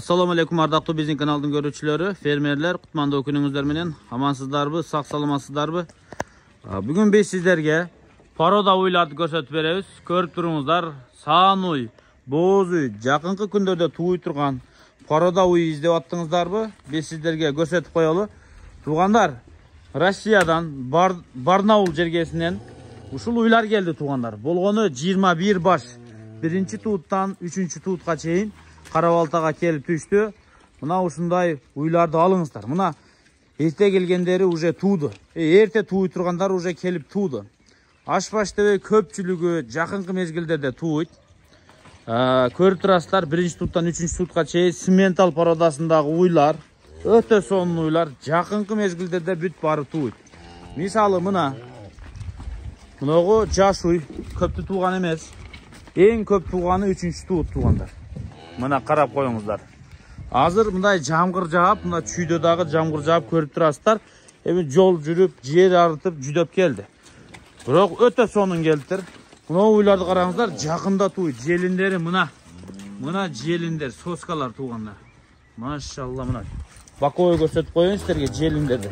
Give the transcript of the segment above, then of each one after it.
Assalamu alaikum ardaqlı bizning kanalдың görüşçüleri, fermerler, kutmanda gününüzler menen amansızdarбы, saq salamatsızdarбы. Bugün biz sizlerge paroda uylарды көрсөтүп беребиz. Көрүп туруңуздар, саан уй, боз уй, жакынкы күндөрдө тууй турган paroda уй издеп аттыңыздарбы? Biz sizlerge көрсөтүп коелу. Тугандар, Россиядан Барнаул жергесинен ушул уйлар келди тугандар. Болгону 21 баш. Биринчи тууттан 3-чү туутка чейин Карабалтага келип түштү. Мына ушундай уйларды алыңыздар. Мына эрте келгендери уже тууду. Эрте тууй тургандар уже келип тууду. Ашпаштебей көпчүлүгү жакынкы мезгилдерде тууйт. Көрүп турасыздар, 1-тууттан 3-чү туутка чейин Симментал породасындагы уйлар, өтө сонун уйлар жакынкы мезгилдерде бүт бары тууйт. Мисалы мына мынагы жаш уй көптү тууган эмес. Эң көп тууганы 3-чү туут тугандар. Мына карап коюңуздар. Азыр мындай жамгыр жаап, мына чүйдө дагы жамгыр жаап көрүп турасыздар. Эми жол жүрүп, жер арытып, жүдөп келди. Бирок өтө сонун келиптир. Мына уйларды караңыздар, жакында тууйт. Желиндери мына. Мына желиндер, соскалар туугандар. Машалла мына. Бакой көрсөтүп коеюн силерге желиндерди.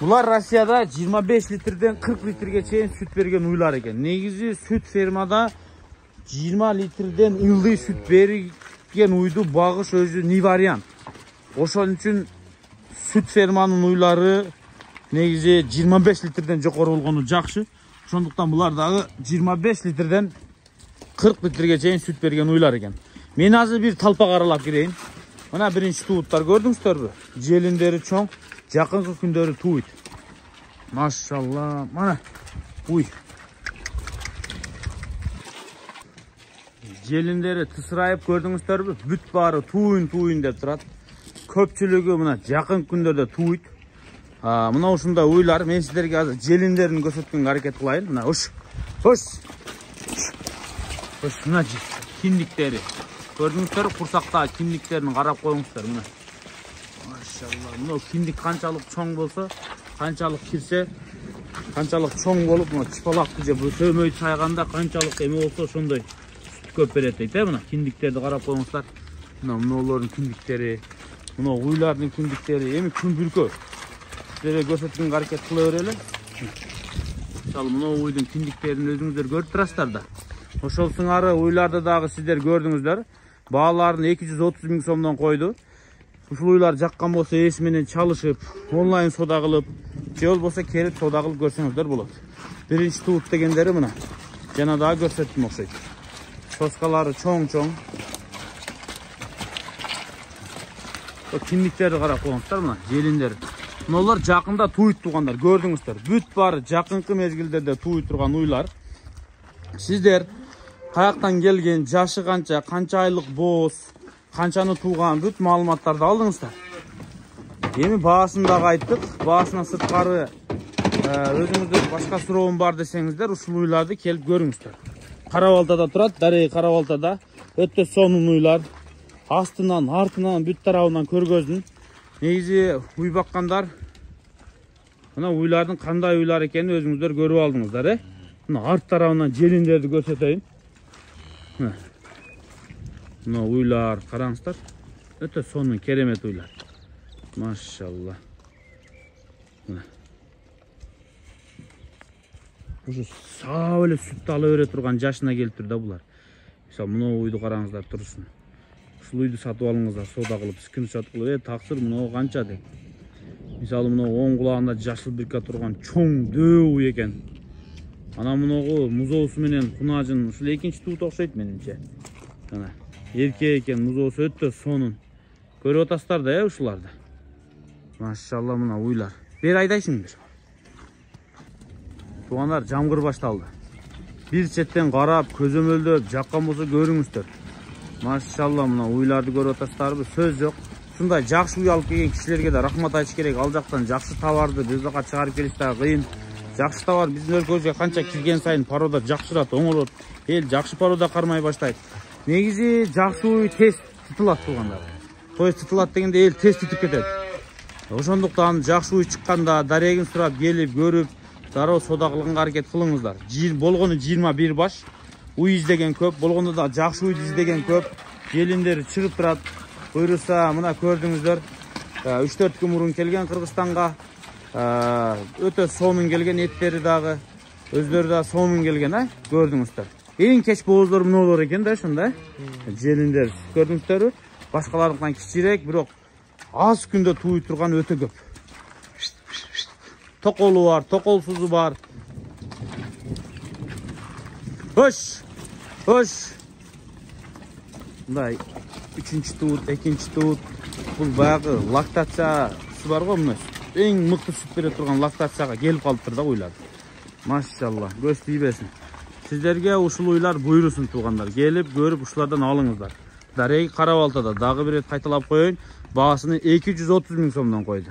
Булар Россияда 25 литрден 40 литрге чейин сүт берген уйлар экен. Негизи сүт фермада 20 литрден ылдый сүт берген уйду багыш өзү не вариант. Ошон үчүн сүт ферманын уйлары негизи 25 литрден жокору болгону жакшы. Ошондуктан булар дагы 25 литрден 40 литрге чейин сүт берген уйлар экен. Мен азыр бир талпа каралап кирейин. Мына биринчи тууттар көрдүңүздөрбү? Желиндери чоң, жакынкы күндөрү тууйт. Машалла, мана уй. Желиндери тысырайып көрдүңүздөрбү? Бүт бары тууйун деп турат. Көпчүлүгү мына жакын күндөрдө тууйт. Мына ушундай уйлар. Мен сиздерге азыр желиндерин көрсөткөнгө аракет кылайын. Мына уш. Мына киндиктери. Көрдүңүздөр, курсактагы киндиктерин карап коюңуздар мына. Машалла, мына киндик канчалык чоң болсо, канчалык кирсе, канчалык чоң болуп, мына чыпалакты же сөмөй сайганда канчалык эме болсо ошондой көп берет дейт, мына киндиктерди карап коюңуздар. Мыналардын киндиктери, мына уйлардын киндиктери, эми күнбүркө. Силерге көрсөткөнгө аракет кыла берели. Мисалы мына уйдун киндиктерин өзүңүздөр көрүп турасыздар да. Ошол сыңары уйларды дагы сиздер көрдүңүздөр. Бааларын 230 000 сомдон койду. Ушул уйлар жаккан болсо эс менен чалышып, онлайн соода кылып, же болбосо келип соода кылып көрсөңүздөр болот. Биринчи туут дегендери мына. Жана дагы көрсөттүм окшойт. Соскалары чоң-чоң. Киндиктерди карап коюңуздар мына, желиндер. Мыналар жакында тууйт тугандар, көрдүңүздөр. Бүт бары жакынкы мезгилдерде тууй турган уйлар. Сиздер каяктан келген, жашы канча айлык боз, канчаны тууган бүт маалыматтарды алдыңыздар. Эми баасын дагы айттык. Баасынан сырткары өзүңүздөр башка суроом бар десеңиздер, ушул уйларды келип көрүңүздөр. Карабалтада турат, дареги Карабалтада. Өтө сонун уйлар. Астынан, артынан, бүт тарабынан көргөзүн. Негизи уй баккандар мына уйлардын кандай уйлар экенин өзүңүздөр көрүп алдыңыздар, Мына арт тарабынан желиндерди көрсөтөйүн. Мына уйлар караңыздар. Өтө сонун керемет уйлар. Машалла. Ушу саап эле сүттү ала бере турган жашына келиптир да булар. Мисалы мына уйду караңыздар турушун. Ушул уйду сатып алыңыздар, соода кылып, скриншот кылып, таксыр мына канча деп. Мисалы мына оң кулагында жашыл бирка турган чоң дөө уй экен. Ана мынагы музоосу менен кунажын ушул экинчи туут окшойт менимче. Ана эрке экен, музоосу өтө сонун. Көрүп атасыздар да, ушуларды. Машалла мына уйлар. Бери айдайсыңбы? Тугандар, жамгыр башталды. Бир четтен карап, көзөмөлдөп, жаккан болсо көрүңүздөр. Машалла мына уйларды көрүп атасыздарбы? Сөз жок. Ушундай жакшы уй алып келген кишилерге да рахмат айтыш керек. Ал жактан жакшы товарды биз жака чыгарып келиш да кыйын. Жакшы товар биздин өлкөбүзгө канча кирген сайын paroda жакшырат, оңолот. Эл жакшы paroda кармай баштайт. Негизи жакшы уй тез тытылат тугандар. Той тытылат дегенде эл тез титип кетет. Ошондуктан жакшы уй чыкканда дарегин сурап келип көрүп, дароо соода кылганга аракет кылыңыздар. Болгону 21 баш. Уй издеген көп, болгондо да жакшы уйду издеген көп. Желиндери чыгып турат. Buyursa mına gördüңүздөр 3-4 gün murun kelgen Kırgızstanга. Öte somun kelgen etteri dagı. Özleri da somun kelgen, gördüңүздөр. Eң keç boğazlar mına olur eken da şunda. Jelinler gördüңүzдөр. Başkalarından kiçirek, birok az günde tuğuy turgan öte köp. Tokolu var, tokolsuzu var. Hoş. Hoş. Bunday 3-nji tuğut, 2-nji tuğut. Bu bayağı laktasiýası var goýmuş. Eң mıkты süt bere turgan laktasiýaga gelip kalıptır da oýlady. Maşallah, göz тийбесин. Sizlerge uşul oýlar buyrusun tuğanlar. Gelip görüp uşulardan alıңızlar. Darey Karabaltada dagı bir et kaytalap koyun. Bağısını 230 000 so'mdan koydu.